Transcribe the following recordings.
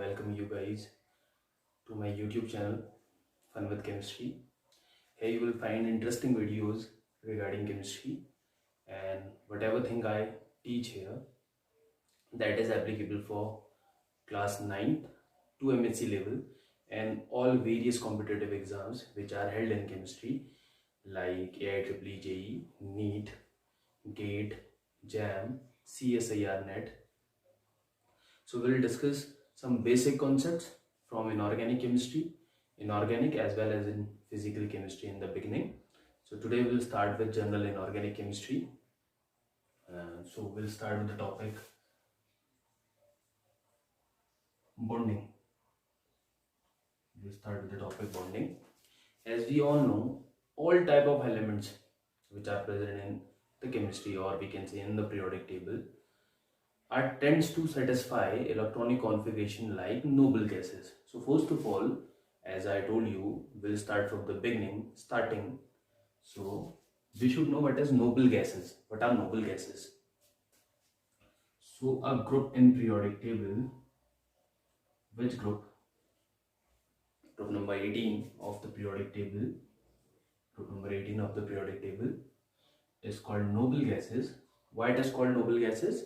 welcome you guys to my YouTube channel, Fun with Chemistry. Here you will find interesting videos regarding chemistry and whatever thing I teach here that is applicable for class 9th to MSc level and all various competitive exams which are held in chemistry like AIEEE, JEE, NEET, GATE, JAM, CSIR NET. So we'll discuss some basic concepts from inorganic chemistry, inorganic as well as in physical chemistry in the beginning. So today we'll start with general inorganic chemistry. So we'll start with the topic bonding. We'll start with the topic bonding. As we all know, all type of elements which are present in the chemistry, or we can say in the periodic table, tends to satisfy electronic configuration like noble gases. So first of all, as I told you, we'll start from the beginning, starting. So we should know what is noble gases. What are noble gases? So a group in periodic table, which group? Group number 18 of the periodic table, group number 18 of the periodic table is called noble gases. Why it is called noble gases?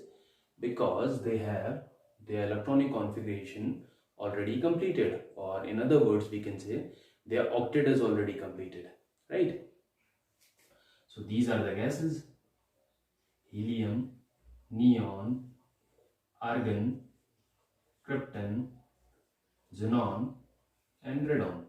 Because they have their electronic configuration already completed, or in other words we can say their octet is already completed, right? So these are the gases: helium, neon, argon, krypton, xenon and radon.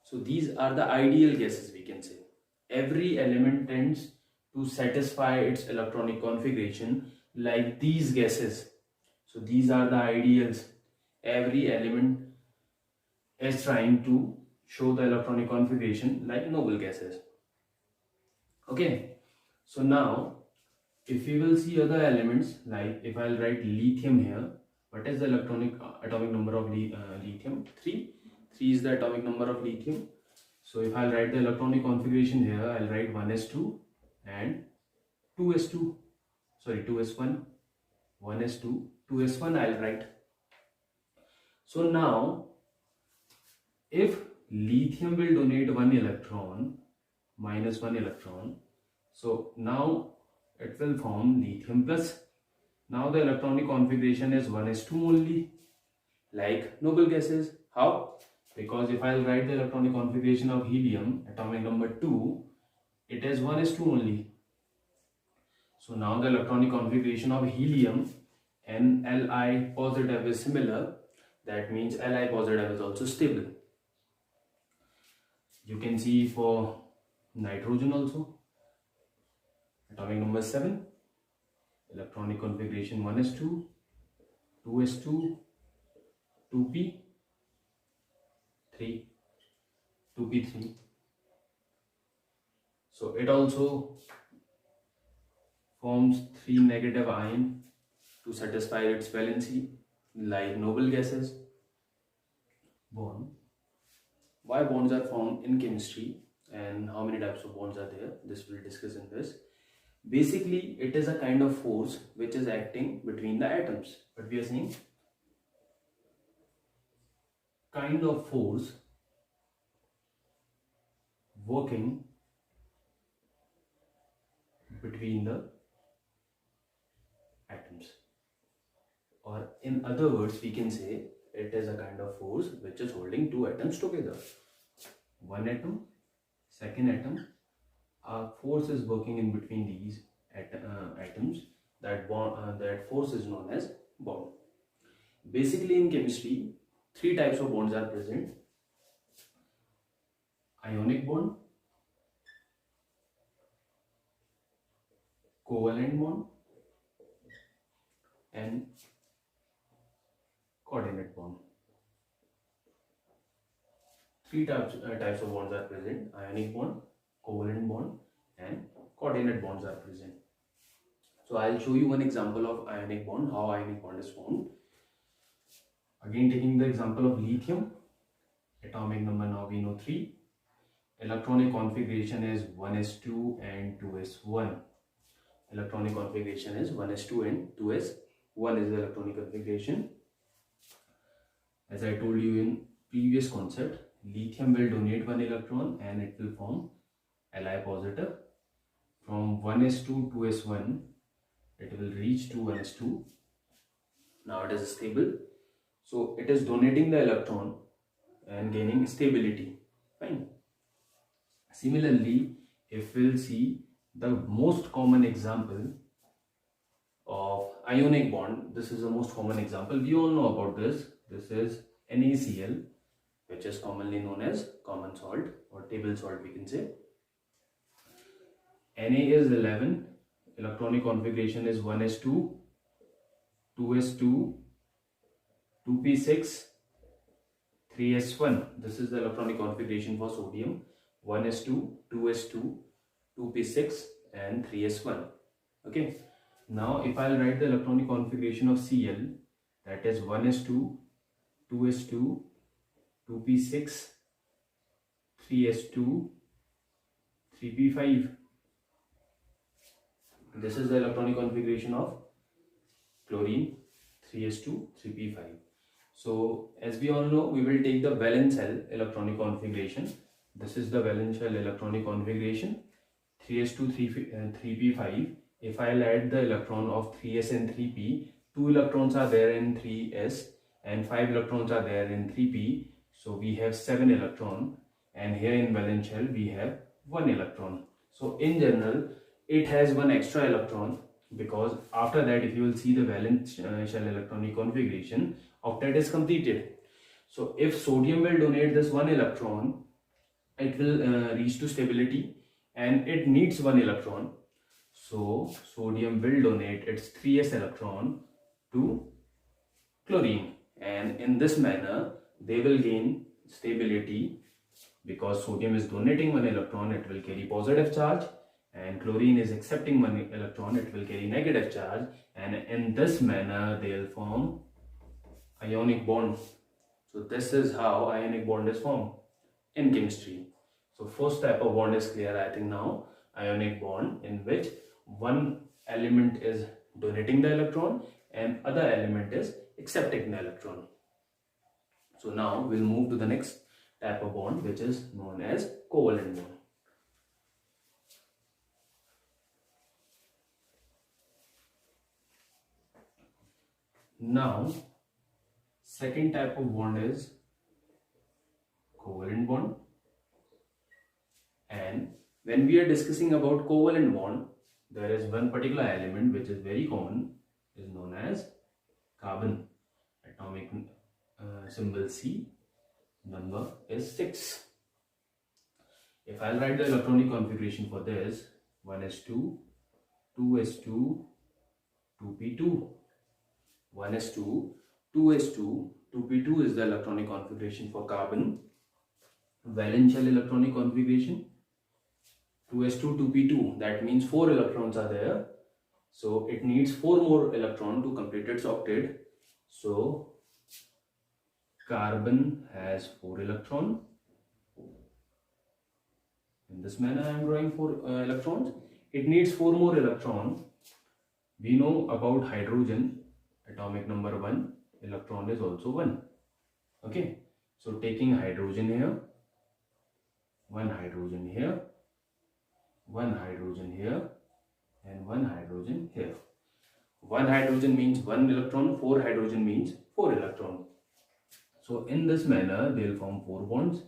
So these are the ideal gases, we can say. Every element tends to satisfy its electronic configuration like these gases. So these are the ideals. Every element is trying to show the electronic configuration like noble gases. Okay, so now if we will see other elements, like if I'll write lithium here, what is the atomic number of lithium? 3. 3 is the atomic number of lithium. So if I'll write the electronic configuration here, I'll write 1s2 and 2s2. Sorry, 2s1, 1s2, 2s1 I'll write. So now, if lithium will donate 1 electron, minus 1 electron, so now it will form lithium plus. Now the electronic configuration is 1s2 only, like noble gases. How? Because if I'll write the electronic configuration of helium, atomic number 2, it is 1s2 only. So now the electronic configuration of helium and Li positive is similar. That means Li positive is also stable. You can see for nitrogen also. Atomic number 7. Electronic configuration 1s2, 2s2, 2p, 3, 2p3. So it also forms 3 negative ion to satisfy its valency like noble gases. Bond. Why bonds are formed in chemistry and how many types of bonds are there, this we'll discuss in this. Basically it is a kind of force which is acting between the atoms. But we are saying kind of force working between the atoms, or in other words we can say it is a kind of force which is holding two atoms together. One atom, second atom, a force is working in between these atoms. That force is known as bond. Basically in chemistry 3 types of bonds are present: ionic bond, covalent bond and coordinate bond. 3 types of bonds are present: ionic bond, covalent bond and coordinate bonds are present. So I'll show you one example of ionic bond, how ionic bond is formed. Again taking the example of lithium, atomic number now we know 3. Electronic configuration is 1s2 and 2s1. Electronic configuration is 1s2 and 2s1 is the electronic configuration. as I told you in previous concept, lithium will donate one electron and it will form Li positive. From 1s2 to s1, it will reach to 1s2. Now it is stable. So it is donating the electron and gaining stability. Fine. Similarly, if we'll see the most common example of ionic bond, this is the most common example. We all know about this. This is NaCl, which is commonly known as common salt or table salt, we can say. Na is 11, electronic configuration is 1s2, 2s2, 2p6, 3s1. This is the electronic configuration for sodium. 1s2, 2s2, 2p6 and 3s1. Okay. Now if I'll write the electronic configuration of Cl, that is 1s2, 2s2, 2p6, 3s2, 3p5. This is the electronic configuration of chlorine, 3s2, 3p5. So as we all know, we will take the valence shell electronic configuration. This is the valence shell electronic configuration, 3s2, 3p5. If I'll add the electron of 3s and 3p, 2 electrons are there in 3s and 5 electrons are there in 3p. So we have 7 electron, and here in valence shell we have 1 electron. So in general, it has 1 extra electron, because after that, if you will see the valence shell electronic configuration, octet is completed. So if sodium will donate this 1 electron, it will reach to stability and it needs 1 electron. So sodium will donate its 3s electron to chlorine, and in this manner they will gain stability. Because sodium is donating 1 electron, it will carry positive charge, and chlorine is accepting 1 electron, it will carry negative charge, and in this manner they will form ionic bond. So this is how ionic bond is formed in chemistry. So first type of bond is clear, I think now. Ionic bond, in which one element is donating the electron and other element is accepting the electron. So now we'll move to the next type of bond, which is known as covalent bond. Now, second type of bond is covalent bond. And when we are discussing about covalent bond, there is one particular element which is very common, is known as carbon. Atomic symbol C, number is 6. If I'll write the electronic configuration for this, 1s2, 2s2, 2p2. 1s2, 2s2, 2p2 is the electronic configuration for carbon. Valence shell electronic configuration, 2s2, 2p2, that means 4 electrons are there. So it needs 4 more electrons to complete its octet. So carbon has 4 electrons. In this manner I am drawing 4 electrons. It needs 4 more electrons. We know about hydrogen, atomic number 1, electron is also 1. Okay, so taking hydrogen here, 1 hydrogen here, 1 hydrogen here, and 1 hydrogen here. 1 hydrogen means 1 electron, 4 hydrogen means 4 electron. So in this manner they will form 4 bonds.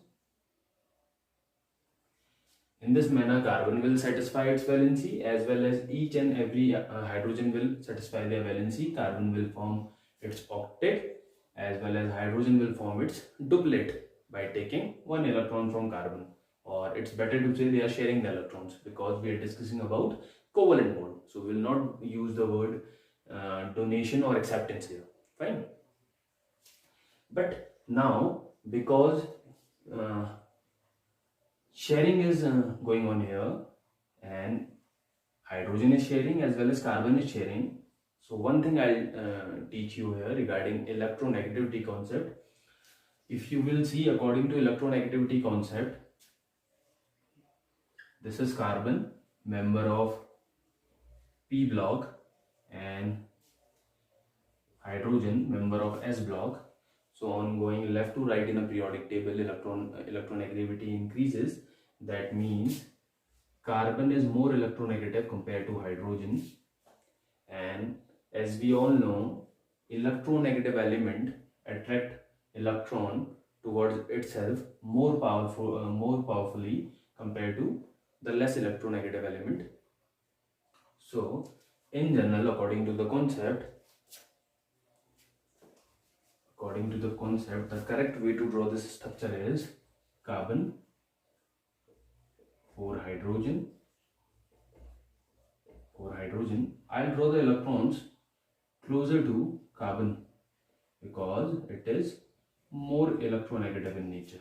In this manner carbon will satisfy its valency, as well as each and every hydrogen will satisfy their valency. Carbon will form its octet, as well as hydrogen will form its duplet by taking 1 electron from carbon. Or it's better to say they are sharing the electrons, because we are discussing about covalent bond. So we will not use the word donation or acceptance here. Fine. But now, because sharing is going on here, and hydrogen is sharing as well as carbon is sharing. So one thing I'll teach you here regarding electronegativity concept. If you will see, according to electronegativity concept, this is carbon, member of P block, and hydrogen, member of S block. So on going left to right in a periodic table, electronegativity increases. That means carbon is more electronegative compared to hydrogen, and as we all know, electronegative element attract electron towards itself more powerfully compared to the less electronegative element. So in general, according to the concept, the correct way to draw this structure is carbon, 4 hydrogen, I'll draw the electrons closer to carbon because it is more electronegative in nature.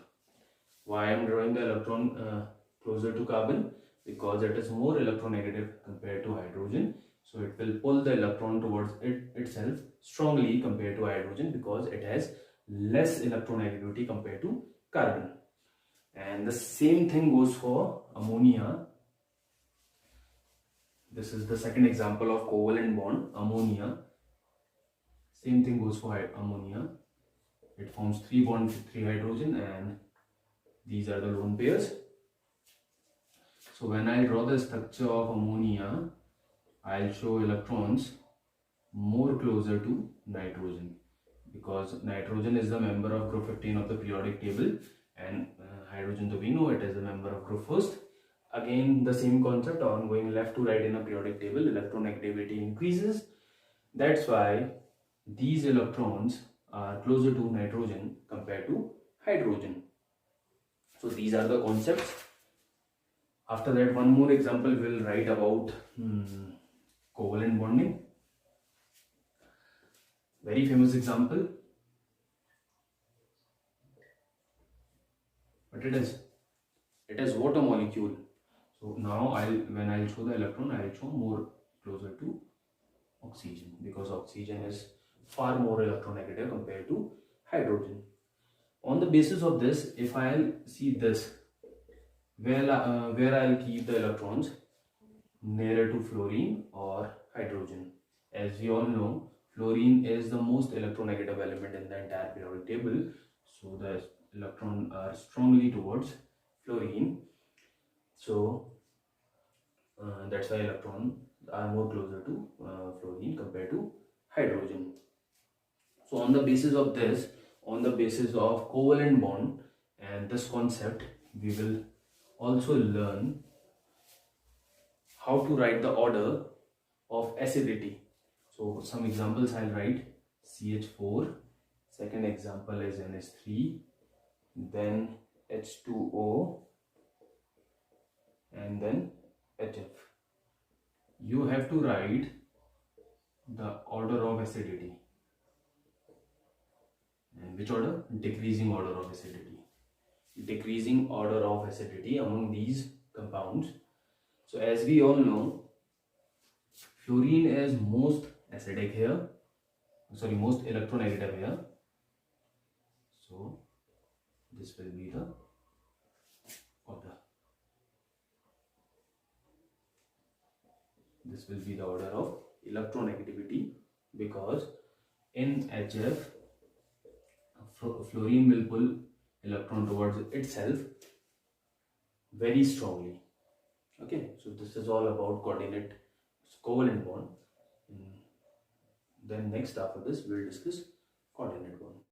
Why I am drawing the electron closer to carbon? Because it is more electronegative compared to hydrogen. So it will pull the electron towards itself strongly compared to hydrogen because it has less electronegativity compared to carbon. And the same thing goes for ammonia. This is the second example of covalent bond, ammonia. Same thing goes for ammonia. It forms 3 bonds with 3 hydrogen, and these are the lone pairs. So when I draw the structure of ammonia, I'll show electrons more closer to nitrogen because nitrogen is the member of group 15 of the periodic table, and hydrogen, though we know it is a member of group first. Again, the same concept, on going left to right in a periodic table, electronegativity increases. That's why these electrons are closer to nitrogen compared to hydrogen. So these are the concepts. After that, one more example we'll write about covalent bonding. Very famous example. But it is water molecule. So now when I'll show the electron, I'll show more closer to oxygen because oxygen is far more electronegative compared to hydrogen. On the basis of this, if I'll see this, where I'll keep the electrons nearer to fluorine or hydrogen. As we all know, fluorine is the most electronegative element in the entire periodic table. So the electrons are strongly towards fluorine. So that's why electrons are more closer to fluorine compared to hydrogen. So on the basis of this, on the basis of covalent bond and this concept, we will also learn how to write the order of acidity. So some examples I'll write: CH4, second example is NH3, then H2O, and then HF. You have to write the order of acidity. And which order? Decreasing order of acidity. Decreasing order of acidity among these compounds. So as we all know, fluorine is most acidic here, most electronegative here. So this will be the order. This will be the order of electronegativity because in HF, fluorine will pull electron towards itself very strongly. Okay, so this is all about covalent bond. Then next, after this, we will discuss coordinate.